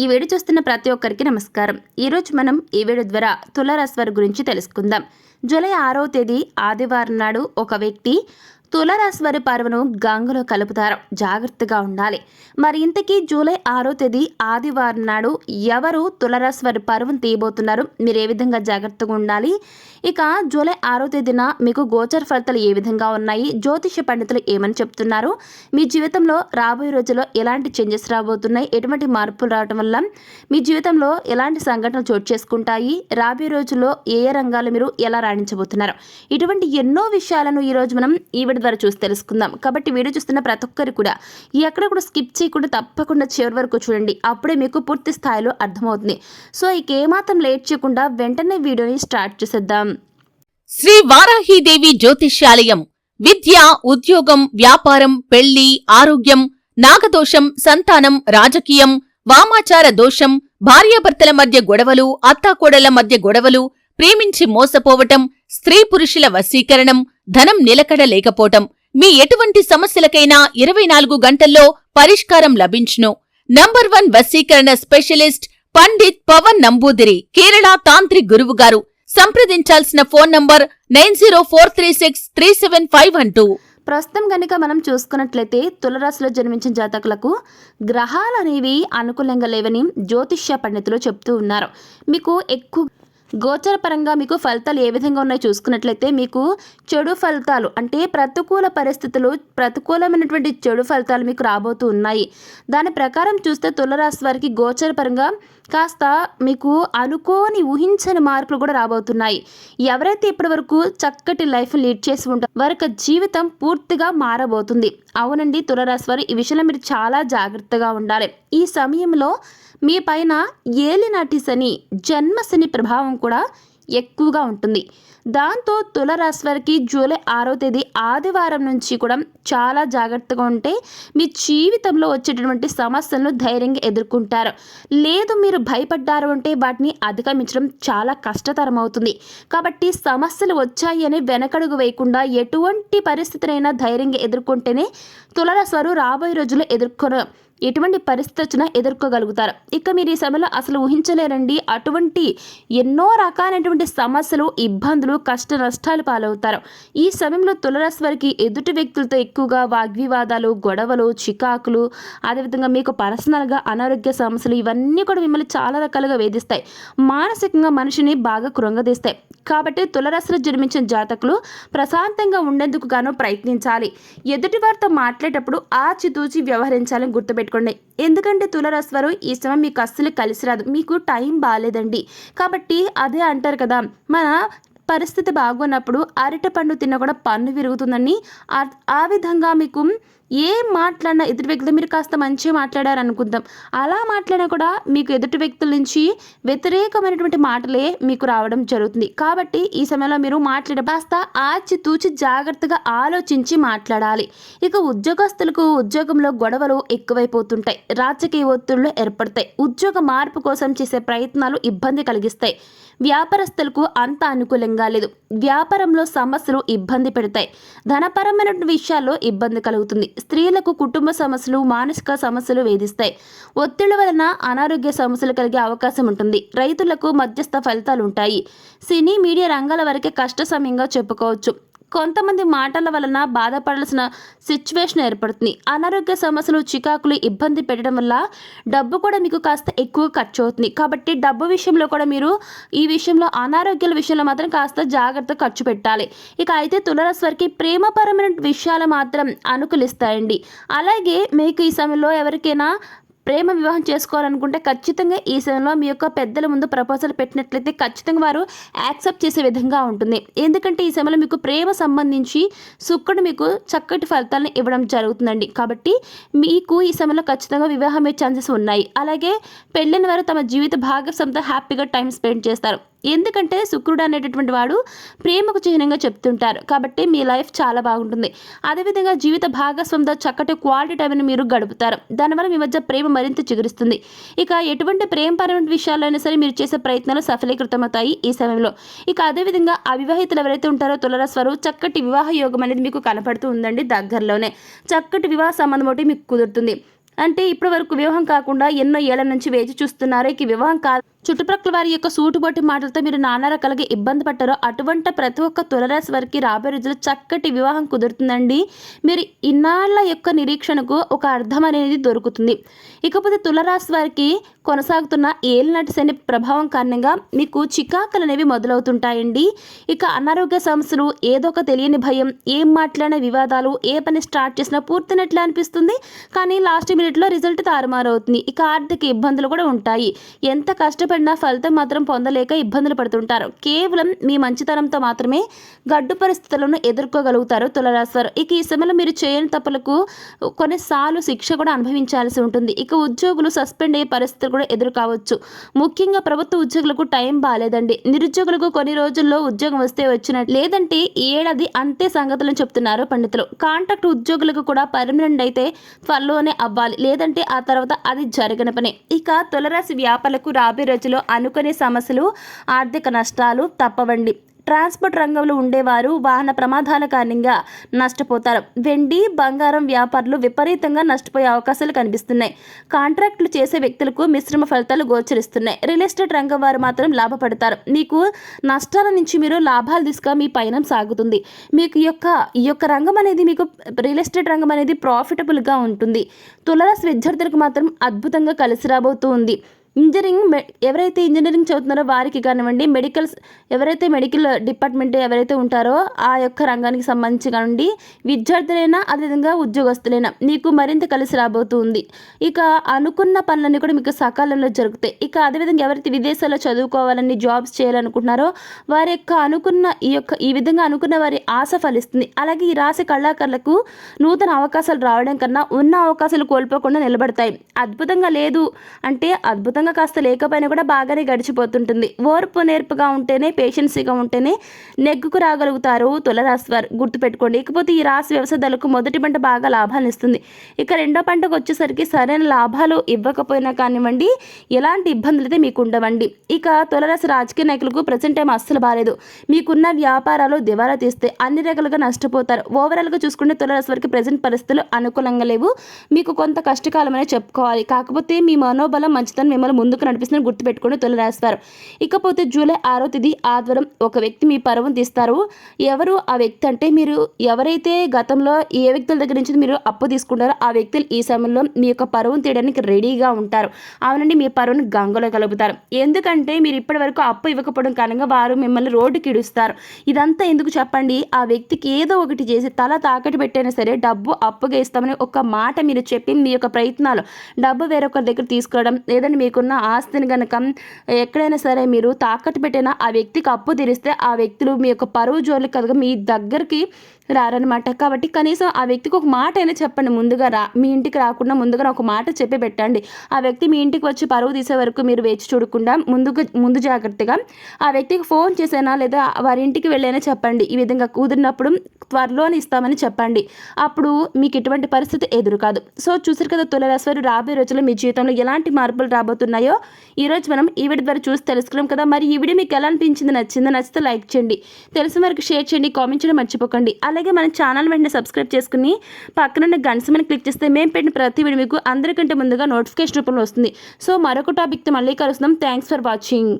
ఈ వీడియో చూస్తున్న ప్రతి ఒక్కరికి నమస్కారం. ఈరోజు మనం ఈ వీడియో ద్వారా తులారాశి వారి గురించి తెలుసుకుందాం. జూలై 6వ తేదీ ఆదివారం నాడు ఒక వ్యక్తి తులారాశి వారి పర్వను గంగలో కలుపుతారు. జాగ్రత్తగా ఉండాలి. మరి ఇంతకీ జూలై 6వ తేదీ ఆదివారం నాడు ఎవరు తులారాశి వారి పర్వను తీయబోతున్నారు, మీరు ఏ విధంగా జాగ్రత్తగా ఉండాలి, ఇక జూలై 6వ తేదీన మీకు గోచర ఫలితాలు ఏ విధంగా ఉన్నాయి, జ్యోతిష పండితులు ఏమని చెప్తున్నారు, మీ జీవితంలో రాబోయే రోజుల్లో ఎలాంటి చేంజెస్ రాబోతున్నాయి, ఎటువంటి మార్పులు రావడం వల్ల మీ జీవితంలో ఎలాంటి సంఘటనలు చోటు చేసుకుంటాయి, రాబోయే రోజుల్లో ఏ రంగాలు మీరు ఎలా రాణించబోతున్నారు, ఇటువంటి ఎన్నో విషయాలను ఈరోజు మనం ఈ వీడియో ద్వారా చూసి తెలుసుకుందాం. కాబట్టి వీడియో చూస్తున్న ప్రతి ఒక్కరు కూడా ఎక్కడ కూడా స్కిప్ చేయకుండా తప్పకుండా చివరి వరకు చూడండి. అప్పుడే మీకు పూర్తి స్థాయిలో అర్థమవుతుంది. సో ఇక ఏమాత్రం లేట్ చేయకుండా వెంటనే వీడియోని స్టార్ట్ చేసేద్దాం. శ్రీ వారాహీదేవి జ్యోతిష్యాలయం విద్య, ఉద్యోగం, వ్యాపారం, పెళ్లి, ఆరోగ్యం, నాగదోషం, సంతానం, రాజకీయం, వామాచార దోషం, భార్యాభర్తల మధ్య గొడవలు, అత్తాకోడళ్ల మధ్య గొడవలు, ప్రేమించి మోసపోవటం, స్త్రీ పురుషుల వశీకరణం, ధనం నిలకడ లేకపోవటం, మీ ఎటువంటి సమస్యలకైనా 24 గంటల్లో పరిష్కారం లభించును. నంబర్ 1 వశీకరణ స్పెషలిస్ట్ పండిత్ పవన్ నంబూదిరి, కేరళ తాంత్రిక్ గురువుగారు. సంప్రదించాల్సిన ఫోన్ నంబర్ 9043637512. ప్రస్తుతం కనుక మనం చూసుకున్నట్లయితే తులరాశిలో జన్మించిన జాతకులకు గ్రహాలు అనేవి అనుకూలంగా లేవని జ్యోతిష్య పండితులు చెప్తూ ఉన్నారు. మీకు ఎక్కువ గోచరపరంగా మీకు ఫలితాలు ఏ విధంగా ఉన్నాయో చూసుకున్నట్లయితే మీకు చెడు ఫలితాలు అంటే ప్రతికూల పరిస్థితులు, ప్రతికూలమైనటువంటి చెడు ఫలితాలు మీకు రాబోతూ ఉన్నాయి. దాని ప్రకారం చూస్తే తులరాశి వారికి గోచరపరంగా కాస్త మీకు అనుకోని ఊహించని మార్పులు కూడా రాబోతున్నాయి. ఎవరైతే ఇప్పటి వరకు చక్కటి లైఫ్ లీడ్ చేసి ఉంటారో వారి జీవితం పూర్తిగా మారబోతుంది. అవునండి, తులరాశి వారు ఈ విషయంలో మీరు చాలా జాగ్రత్తగా ఉండాలి. ఈ సమయంలో మీ పైన ఏలినాటి శని, జన్మశని ప్రభావం కూడా ఎక్కువగా ఉంటుంది. దాంతో తులరాశి వారికి జూలై 6వ తేదీ ఆదివారం నుంచి కూడా చాలా జాగ్రత్తగా ఉంటే మీ జీవితంలో వచ్చేటటువంటి సమస్యలను ధైర్యంగా ఎదుర్కొంటారు. లేదు మీరు భయపడ్డారు అంటే వాటిని అధిగమించడం చాలా కష్టతరం అవుతుంది. కాబట్టి సమస్యలు వచ్చాయి అని వెనకడుగు వేయకుండా ఎటువంటి పరిస్థితినైనా ధైర్యంగా ఎదుర్కొంటేనే తులరాశి వారు రాబోయే రోజుల్లో ఎటువంటి పరిస్థితి వచ్చినా ఎదుర్కోగలుగుతారు. ఇక మీరు ఈ సమయంలో అసలు ఊహించలేరండి, అటువంటి ఎన్నో రకాలైనటువంటి సమస్యలు, ఇబ్బందులు, కష్ట నష్టాలు పాలవుతారు. ఈ సమయంలో తులరాశి వారికి ఎదుటి వ్యక్తులతో ఎక్కువగా వాగ్వివాదాలు, గొడవలు, చికాకులు, అదేవిధంగా మీకు పర్సనల్గా అనారోగ్య సమస్యలు ఇవన్నీ కూడా మిమ్మల్ని చాలా రకాలుగా వేధిస్తాయి. మానసికంగా మనిషిని బాగా కృంగదీస్తాయి. కాబట్టి తులరాశిలో జన్మించిన జాతకులు ప్రశాంతంగా ఉండేందుకు గాను ప్రయత్నించాలి. ఎదుటి వారితో మాట్లాడేటప్పుడు ఆచితూచి వ్యవహరించాలని గుర్తుపెట్టుకోండి. ఎందుకంటే తులరాశి వారు ఈ సమయం మీకు అస్సలు కలిసి రాదు, మీకు టైం బాగాలేదండి. కాబట్టి అదే అంటారు కదా, మన పరిస్థితి బాగున్నప్పుడు అరటి పండు తిన్నా కూడా పన్ను విరుగుతుందని. ఆ విధంగా మీకు ఏం మాట్లాడినా ఎదుటి వ్యక్తులు మీరు కాస్త మంచిగా మాట్లాడారు అనుకుందాం, అలా మాట్లాడినా కూడా మీకు ఎదుటి వ్యక్తుల నుంచి వ్యతిరేకమైనటువంటి మాటలే మీకు రావడం జరుగుతుంది. కాబట్టి ఈ సమయంలో మీరు మాట్లాడే కాస్త ఆచితూచి జాగ్రత్తగా ఆలోచించి మాట్లాడాలి. ఇక ఉద్యోగస్తులకు ఉద్యోగంలో గొడవలు ఎక్కువైపోతుంటాయి, రాజకీయ ఒత్తిళ్లు ఏర్పడతాయి, ఉద్యోగ మార్పు కోసం చేసే ప్రయత్నాలు ఇబ్బంది కలిగిస్తాయి. వ్యాపారస్తులకు అంత అనుకూలంగా లేదు, వ్యాపారంలో సమస్యలు ఇబ్బంది పెడతాయి, ధనపరమైన విషయాల్లో ఇబ్బంది కలుగుతుంది. స్త్రీలకు కుటుంబ సమస్యలు, మానసిక సమస్యలు వేధిస్తాయి. ఒత్తిళ్ల వలన అనారోగ్య సమస్యలు కలిగే అవకాశం ఉంటుంది. రైతులకు మధ్యస్థ ఫలితాలు ఉంటాయి. సినీ మీడియా రంగాల వరకే కష్ట సమయంగా చెప్పుకోవచ్చు. కొంతమంది మాటల వలన బాధపడాల్సిన సిచ్యువేషన్ ఏర్పడుతుంది. అనారోగ్య సమస్యలు, చికాకులు ఇబ్బంది పెట్టడం వల్ల డబ్బు కూడా మీకు కాస్త ఎక్కువ ఖర్చు అవుతుంది. కాబట్టి డబ్బు విషయంలో కూడా మీరు ఈ విషయంలో అనారోగ్యాల విషయంలో మాత్రం కాస్త జాగ్రత్త ఖర్చు పెట్టాలి. ఇక అయితే తులరాశి వారికి ప్రేమపరమైన విషయాలు మాత్రం అనుకూలిస్తాయండి. అలాగే మీకు ఈ సమయంలో ఎవరికైనా ప్రేమ వివాహం చేసుకోవాలనుకుంటే ఖచ్చితంగా ఈ సమయంలో మీ యొక్క పెద్దల ముందు ప్రపోజల్ పెట్టినట్లయితే ఖచ్చితంగా వారు యాక్సెప్ట్ చేసే విధంగా ఉంటుంది. ఎందుకంటే ఈ సమయంలో మీకు ప్రేమ సంబంధించి శుక్రుడు మీకు చక్కటి ఫలితాలను ఇవ్వడం జరుగుతుందండి. కాబట్టి మీకు ఈ సమయంలో ఖచ్చితంగా వివాహం అయ్యే ఛాన్సెస్ ఉన్నాయి. అలాగే పెళ్ళైన వారు తమ జీవిత భాగస్వామితో హ్యాపీగా టైం స్పెండ్ చేస్తారు. ఎందుకంటే శుక్రుడు అనేటటువంటి వాడు ప్రేమకు చిహ్నంగా చెప్తుంటారు. కాబట్టి మీ లైఫ్ చాలా బాగుంటుంది. అదేవిధంగా జీవిత భాగస్వామితో చక్కటి క్వాలిటీ టైంని మీరు గడుపుతారు. దానివల్ల మీ మధ్య ప్రేమ మరింత చిగురిస్తుంది. ఇక ఎటువంటి ప్రేమపరమైన విషయాలైనా సరే మీరు చేసే ప్రయత్నాలు సఫలీకృతమవుతాయి ఈ సమయంలో. ఇక అదేవిధంగా అవివాహితులు ఎవరైతే ఉంటారో తులరాశి వారు చక్కటి వివాహ యోగం అనేది మీకు కనపడుతూ ఉందండి. దగ్గరలోనే చక్కటి వివాహ సంబంధం ఒకటి మీకు కుదురుతుంది. అంటే ఇప్పటి వరకు వివాహం కాకుండా ఎన్నో ఏళ్ల నుంచి వేచి చూస్తున్నారు. ఇక వివాహం కాదు, చుట్టుప్రక్కల వారి యొక్క సూటుబోటి మాటలతో మీరు నానా రకాలుగా ఇబ్బంది పడ్డారో అటువంటి ప్రతి ఒక్క తులరాశి వారికి రాబోయే రోజుల్లో చక్కటి వివాహం కుదురుతుందండి. మీరు ఇన్నాళ్ల యొక్క నిరీక్షణకు ఒక అర్థం అనేది దొరుకుతుంది. ఇకపోతే తులరాశి వారికి కొనసాగుతున్న ఏలినాటి శని ప్రభావం కారణంగా మీకు చికాకులు అనేవి మొదలవుతుంటాయండి. ఇక అనారోగ్య సమస్యలు, ఏదో ఒక తెలియని భయం, ఏం మాట్లాడిన వివాదాలు, ఏ పని స్టార్ట్ చేసినా పూర్తినట్లే అనిపిస్తుంది, కానీ లాస్ట్ మినిట్లో రిజల్ట్ తారుమారవుతుంది. ఇక ఆర్థిక ఇబ్బందులు కూడా ఉంటాయి. ఎంత కష్టపడినా ఫలితం మాత్రం పొందలేక ఇబ్బందులు పడుతుంటారు. కేవలం మీ మంచితనంతో మాత్రమే గడ్డు పరిస్థితులను ఎదుర్కోగలుగుతారు తులరాశి వారు. ఇక ఈ సమయంలో మీరు చేయని తప్పులకు కొన్నిసార్లు శిక్ష కూడా అనుభవించాల్సి ఉంటుంది. ఇక ఉద్యోగులు సస్పెండ్ అయ్యే పరిస్థితులు కూడా ఎదురు కావచ్చు. ముఖ్యంగా ప్రభుత్వ ఉద్యోగులకు టైం బాలేదండి. నిరుద్యోగులకు కొన్ని రోజుల్లో ఉద్యోగం వస్తే వచ్చినట్టు, లేదంటే ఈ ఏడాది అంతే సంగతులను చెప్తున్నారు పండితులు. కాంట్రాక్ట్ ఉద్యోగులకు కూడా పర్మనెంట్ అయితే త్వరలోనే అవ్వాలి, లేదంటే ఆ తర్వాత అది జరగని పని. ఇక తులరాశి వ్యాపారులకు రాబోయే రోజుల్లో అనుకునే సమస్యలు, ఆర్థిక నష్టాలు తప్పవండి. ట్రాన్స్పోర్ట్ రంగంలో ఉండేవారు వాహన ప్రమాదాల కారణంగా నష్టపోతారు. వెండి, బంగారం వ్యాపారులు విపరీతంగా నష్టపోయే అవకాశాలు కనిపిస్తున్నాయి. కాంట్రాక్టులు చేసే వ్యక్తులకు మిశ్రమ ఫలితాలు గోచరిస్తున్నాయి. రియల్ ఎస్టేట్ రంగం వారు మాత్రం లాభపడతారు. మీకు నష్టాల నుంచి మీరు లాభాలు దిశగా మీ పయనం సాగుతుంది. మీకు ఈ యొక్క రంగం అనేది, మీకు రియల్ ఎస్టేట్ రంగం అనేది ప్రాఫిటబుల్గా ఉంటుంది. తులరాశి విద్యార్థులకు మాత్రం అద్భుతంగా కలిసి రాబోతూ ఉంది. ఎవరైతే ఇంజనీరింగ్ చదువుతున్నారో వారికి కానివ్వండి, ఎవరైతే మెడికల్ డిపార్ట్మెంట్ ఎవరైతే ఉంటారో ఆ యొక్క రంగానికి సంబంధించి కానివ్వండి, విద్యార్థులైనా అదేవిధంగా ఉద్యోగస్తులైనా మీకు మరింత కలిసి రాబోతుంది. ఇక అనుకున్న పనులన్నీ కూడా మీకు సకాలంలో జరుగుతాయి. ఇక అదేవిధంగా ఎవరైతే విదేశాల్లో చదువుకోవాలని, జాబ్స్ చేయాలనుకుంటున్నారో వారి యొక్క ఈ విధంగా అనుకున్న వారి ఆశ ఫలిస్తుంది. అలాగే ఈ రాశి కళాకారులకు నూతన అవకాశాలు రావడం కన్నా ఉన్న అవకాశాలు కోల్పోకుండా నిలబడతాయి. అద్భుతంగా లేదు అంటే అద్భుతంగా కాస్త లేకపోయినా కూడా బాగానే గడిచిపోతుంటుంది. ఓర్పు నేర్పుగా ఉంటేనే, పేషెన్సీగా ఉంటేనే నెగ్గుకు రాగలుగుతారు తులరాశి వారు, గుర్తుపెట్టుకోండి. ఇకపోతే ఈ రాశి వ్యవసాయదారులకు మొదటి పంట బాగా లాభాలను ఇస్తుంది. ఇక రెండో పంటకు వచ్చేసరికి సరైన లాభాలు ఇవ్వకపోయినా కానివ్వండి, ఎలాంటి ఇబ్బందులు అయితే మీకు ఉండవండి. ఇక తులరాశి రాజకీయ నాయకులకు ప్రజెంట్ టైం అస్సలు బాలేదు. మీకున్న వ్యాపారాలు దివాలా తీస్తే అన్ని రకాలుగా నష్టపోతారు. ఓవరాల్గా చూసుకుంటే తులరాశి వారికి ప్రజెంట్ పరిస్థితులు అనుకూలంగా లేవు. మీకు కొంత కష్టకాలం అనే చెప్పుకోవాలి. కాకపోతే మీ మనోబలం, మంచితనం మిమ్మల్ని ముందుకు నడిపిస్తుందని గుర్తుపెట్టుకుని తులరాశివారు. ఇకపోతే జూలై 6వ తేదీ ఆదివారం ఒక వ్యక్తి మీ పరువును తీస్తారు. ఎవరు ఆ వ్యక్తి అంటే, మీరు ఎవరైతే గతంలో ఏ వ్యక్తుల దగ్గర నుంచి మీరు అప్పు తీసుకుంటారో ఆ వ్యక్తులు ఈ సమయంలో మీ యొక్క పరువును తీయడానికి రెడీగా ఉంటారు. అవునండి, మీ పరువును గంగలో కలుపుతారు. ఎందుకంటే మీరు ఇప్పటి వరకు అప్పు ఇవ్వకపోవడం కారణంగా వారు మిమ్మల్ని రోడ్డుకి ఇడుస్తారు. ఇదంతా ఎందుకు చెప్పండి? ఆ వ్యక్తికి ఏదో ఒకటి చేసి తల తాకట్టు పెట్టైనా సరే డబ్బు అప్పుగా ఇస్తామని ఒక మాట మీరు చెప్పి మీ యొక్క ప్రయత్నాలు డబ్బు వేరొకరి దగ్గర తీసుకోవడం, లేదంటే మీకున్న ఆస్తిని కనుక ఎక్కడైనా సరే మీరు తాకట్టు పెట్టినా ఆ వ్యక్తికి అప్పు తీరిస్తే ఆ వ్యక్తులు మీ యొక్క పరువు జోలికి కనుక మీ దగ్గరికి రారనమాట. కాబట్టి కనీసం ఆ వ్యక్తికి ఒక మాట అయినా చెప్పండి. ముందుగా మీ ఇంటికి రాకుండా ముందుగా ఒక మాట చెప్పి పెట్టండి. ఆ వ్యక్తి మీ ఇంటికి వచ్చి పరువు తీసే వరకు మీరు వేచి చూడకుండా ముందు జాగ్రత్తగా ఆ వ్యక్తికి ఫోన్ చేసైనా లేదా వారి ఇంటికి వెళ్ళైనా చెప్పండి. ఈ విధంగా కుదిరినప్పుడు త్వరలోనే ఇస్తామని చెప్పండి. అప్పుడు మీకు ఇటువంటి పరిస్థితి ఎదురు కాదు. సో చూసారు కదా తులరాశి వారు, రాబోయే రోజుల్లో మీ జీవితంలో ఎలాంటి మార్పులు రాబోతున్నాయో ఈరోజు మనం ఈ వీడియో ద్వారా చూసి తెలుసుకున్నాం కదా. మరి ఈ వీడియో మీకు ఎలా అనిపించింది? నచ్చితే లైక్ చేయండి, తెలిసిన వరకు షేర్ చేయండి, కామెంట్ చేయడం మర్చిపోకండి. అలాగే మన ఛానల్ వెంటనే సబ్స్క్రైబ్ చేసుకుని పక్కనున్న గంట సింబల్ని క్లిక్ చేస్తే మేము పెట్టిన ప్రతి వీడియో మీకు అందరికంటే ముందుగా నోటిఫికేషన్ రూపంలో వస్తుంది. సో మరొక టాపిక్తో మళ్ళీ కలుస్తున్నాం. Thanks for watching.